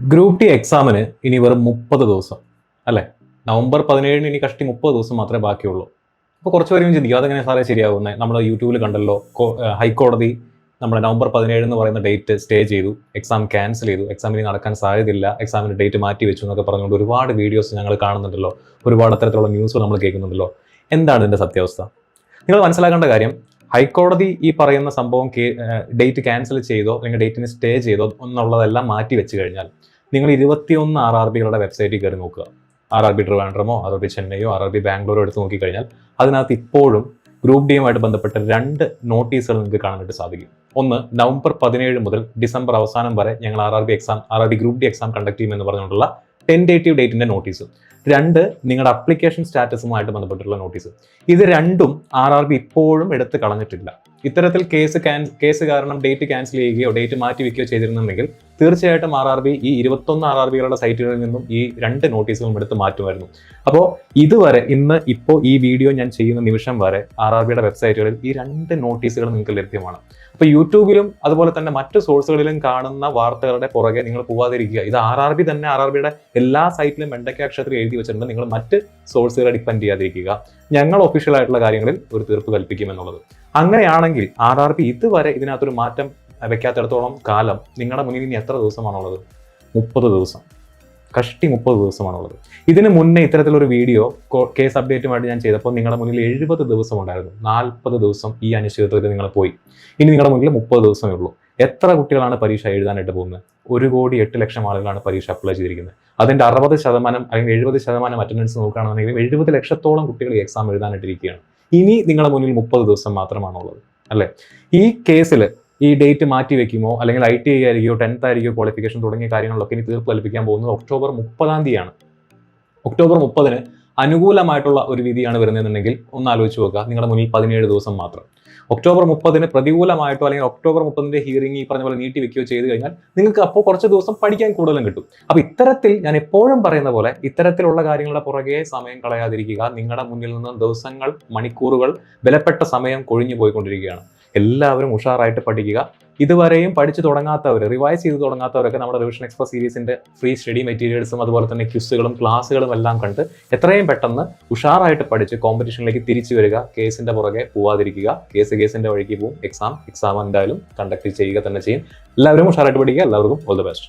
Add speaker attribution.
Speaker 1: Group T എക്സാമിന് ഇനി വെറും 30 ദിവസം അല്ലേ? നവംബർ 17 ഇനി കഷ്ടി 30 ദിവസം മാത്രമേ ബാക്കിയുള്ളൂ. അപ്പോൾ കുറച്ച് പേരും ചിന്തിക്കും അതെങ്ങനെ സാറേ ശരിയാവുന്നത്? നമ്മൾ യൂട്യൂബിൽ കണ്ടല്ലോ, ഹൈക്കോടതി നമ്മുടെ നവംബർ 17 എന്ന് പറയുന്ന ഡേറ്റ് സ്റ്റേ ചെയ്തു, എക്സാം ക്യാൻസൽ ചെയ്തു, എക്സാം ഇനി നടക്കാൻ സാധ്യതയില്ല, എക്സാമിൻ്റെ ഡേറ്റ് മാറ്റി വെച്ചു എന്നൊക്കെ പറഞ്ഞുകൊണ്ട് ഒരുപാട് വീഡിയോസ് ഞങ്ങൾ കാണുന്നുണ്ടല്ലോ, ഒരുപാട് അത്തരത്തിലുള്ള ന്യൂസുകൾ നമ്മൾ കേൾക്കുന്നുണ്ടല്ലോ. എന്താണ് ഇതിൻ്റെ സത്യാവസ്ഥ? നിങ്ങൾ മനസ്സിലാക്കേണ്ട കാര്യം, ഹൈക്കോടതി ഈ പറയുന്ന സംഭവം ഡേറ്റ് ക്യാൻസൽ ചെയ്തോ അല്ലെങ്കിൽ ഡേറ്റിന് സ്റ്റേ ചെയ്തോ എന്നുള്ളതെല്ലാം മാറ്റി വെച്ച് കഴിഞ്ഞാൽ നിങ്ങൾ 21 RRBകളുടെ വെബ്സൈറ്റിൽ കയറി നോക്കുക. RRB ട്രിവാൻഡ്രമോ, RRB ചെന്നൈയോ, RRB ബാംഗ്ലൂരോ എടുത്ത് നോക്കിക്കഴിഞ്ഞാൽ അതിനകത്ത് ഇപ്പോഴും ഗ്രൂപ്പ് ഡിയുമായിട്ട് ബന്ധപ്പെട്ട 2 നോട്ടീസുകൾ നിങ്ങൾക്ക് കാണാനായിട്ട് സാധിക്കും. ഒന്ന്, നവംബർ 17 മുതൽ ഡിസംബർ അവസാനം വരെ ഞങ്ങൾ RRB group D exam conduct ചെയ്യുമെന്ന് പറഞ്ഞുകൊണ്ടുള്ള ടെൻറ്റേറ്റീവ് ഡേറ്റിന്റെ നോട്ടീസ്. 2, നിങ്ങളുടെ അപ്ലിക്കേഷൻ സ്റ്റാറ്റസുമായിട്ട് ബന്ധപ്പെട്ടുള്ള നോട്ടീസ്. ഇത് രണ്ടും RRB ഇപ്പോഴും എടുത്ത് കളഞ്ഞിട്ടില്ല. ഇത്തരത്തിൽ കേസ് കാരണം ഡേറ്റ് ക്യാൻസൽ ചെയ്യുകയോ ഡേറ്റ് മാറ്റി വെക്കുകയോ ചെയ്തിരുന്നുണ്ടെങ്കിൽ തീർച്ചയായിട്ടും RRB ഈ 21 RRBകളുടെ സൈറ്റുകളിൽ നിന്നും ഈ 2 നോട്ടീസുകളും എടുത്ത് മാറ്റുമായിരുന്നു. അപ്പോൾ ഇതുവരെ ഇപ്പോൾ ഈ വീഡിയോ ഞാൻ ചെയ്യുന്ന നിമിഷം വരെ RRBയുടെ വെബ്സൈറ്റുകളിൽ ഈ 2 നോട്ടീസുകൾ നിങ്ങൾക്ക് ലഭ്യമാണ്. അപ്പോൾ യൂട്യൂബിലും അതുപോലെ തന്നെ മറ്റ് സോഴ്സുകളിലും കാണുന്ന വാർത്തകളുടെ പുറകെ നിങ്ങൾ പോവാതിരിക്കുക. ഇത് RRB തന്നെ RRBയുടെ എല്ലാ സൈറ്റിലും വെണ്ടയ്ക്കാക്ഷരത്തിൽ എഴുതി വെച്ചിട്ടുണ്ട്. നിങ്ങൾ മറ്റ് സോഴ്സുകളെ ഡിപ്പെൻഡ് ചെയ്യാതിരിക്കുക. ഞങ്ങൾ ഒഫീഷ്യൽ ആയിട്ടുള്ള കാര്യങ്ങളിൽ ഒരു തീർപ്പ് കൽപ്പിക്കുമെന്നുള്ളത്. അങ്ങനെയാണെങ്കിൽ RRB ഇതുവരെ ഇതിനകത്തൊരു മാറ്റം വെക്കാത്തിടത്തോളം കാലം നിങ്ങളുടെ മുന്നിൽ ഇനി എത്ര ദിവസമാണുള്ളത്? 30 ദിവസം. കഷ്ടി 30 ദിവസമാണുള്ളത്. ഇതിന് മുന്നേ ഇത്തരത്തിലൊരു വീഡിയോ കേസ് അപ്ഡേറ്റുമായിട്ട് ഞാൻ ചെയ്തപ്പോൾ നിങ്ങളുടെ മുന്നിൽ 70 ദിവസം ഉണ്ടായിരുന്നു. 40 ദിവസം ഈ അനിശ്ചിതത്വത്തിൽ നിങ്ങൾ പോയി. ഇനി നിങ്ങളുടെ മുന്നിൽ 30 ദിവസമേ ഉള്ളൂ. എത്ര കുട്ടികളാണ് പരീക്ഷ എഴുതാനായിട്ട് പോകുന്നത്? 1,08,00,000 ആളുകളാണ് പരീക്ഷ അപ്ലൈ ചെയ്തിരിക്കുന്നത്. അതിൻ്റെ 60% അല്ലെങ്കിൽ 70% അറ്റൻഡൻസ് നോക്കുകയാണെന്നുണ്ടെങ്കിൽ 70 ലക്ഷത്തോളം കുട്ടികൾ ഈ എക്സാം എഴുതാനായിട്ടിരിക്കുകയാണ്. ഇനി നിങ്ങളുടെ മുന്നിൽ 30 ദിവസം മാത്രമാണുള്ളത്, അല്ലേ? ഈ കേസിൽ ഈ ഡേറ്റ് മാറ്റി വെക്കുമോ അല്ലെങ്കിൽ ITI ആയിരിക്കോ 10th ആയിരിക്കോ ക്വാളിഫിക്കേഷൻ തുടങ്ങിയ കാര്യങ്ങളിലൊക്കെ ഇനി തീർപ്പ് കൽപ്പിക്കാൻ പോകുന്നത് ഒക്ടോബർ 30-ാം തീയതിയാണ്. ഒക്ടോബർ 30-ന് അനുകൂലമായിട്ടുള്ള ഒരു വിധിയാണ് വരുന്നതെന്നുണ്ടെങ്കിൽ ഒന്ന് ആലോചിച്ച് നോക്കുക, നിങ്ങളുടെ മുന്നിൽ 17 ദിവസം മാത്രം. ഒക്ടോബർ 30-ന് പ്രതികൂലമായിട്ടോ അല്ലെങ്കിൽ ഒക്ടോബർ 30-ന്റെ ഹിയറിംഗ് ഈ പറഞ്ഞ പോലെ നീട്ടി വെക്കുകയോ ചെയ്ത് കഴിഞ്ഞാൽ നിങ്ങൾക്ക് അപ്പോൾ കുറച്ച് ദിവസം പഠിക്കാൻ കൂടുതലും കിട്ടും. അപ്പോൾ ഇത്തരത്തിൽ ഞാൻ എപ്പോഴും പറയുന്ന പോലെ ഇത്തരത്തിലുള്ള കാര്യങ്ങളുടെ പുറകെ സമയം കളയാതിരിക്കുക. നിങ്ങളുടെ മുന്നിൽ നിന്ന് ദിവസങ്ങൾ, മണിക്കൂറുകൾ, വിലപ്പെട്ട സമയം കൊഴിഞ്ഞു പോയിക്കൊണ്ടിരിക്കുകയാണ്. എല്ലാവരും ഉഷാറായിട്ട് പഠിക്കുക. ഇതുവരെയും പഠിച്ചു തുടങ്ങാത്തവർ, റിവൈസ് ചെയ്ത് തുടങ്ങാത്തവരൊക്കെ നമ്മുടെ റിവിഷൻ എക്സ്പ്രസ് സീരീസിന്റെ ഫ്രീ സ്റ്റഡി മെറ്റീരിയൽസും അതുപോലെ തന്നെ ക്വിസുകളും ക്ലാസ്സുകളും എല്ലാം കണ്ട് എത്രയും പെട്ടെന്ന് ഉഷാറായിട്ട് പഠിച്ച് കോമ്പറ്റീഷനിലേക്ക് തിരിച്ചു വരിക. കേസിന്റെ പുറകെ പോവാതിരിക്കുക. കേസിന്റെ വഴിക്ക് പോവും. എക്സാം എന്തായാലും കണ്ടക്ട് ചെയ്യുക തന്നെ ചെയ്യും. എല്ലാവരും ഉഷാറായിട്ട് പഠിക്കുക. എല്ലാവർക്കും ഓൾ ദി ബെസ്റ്റ്.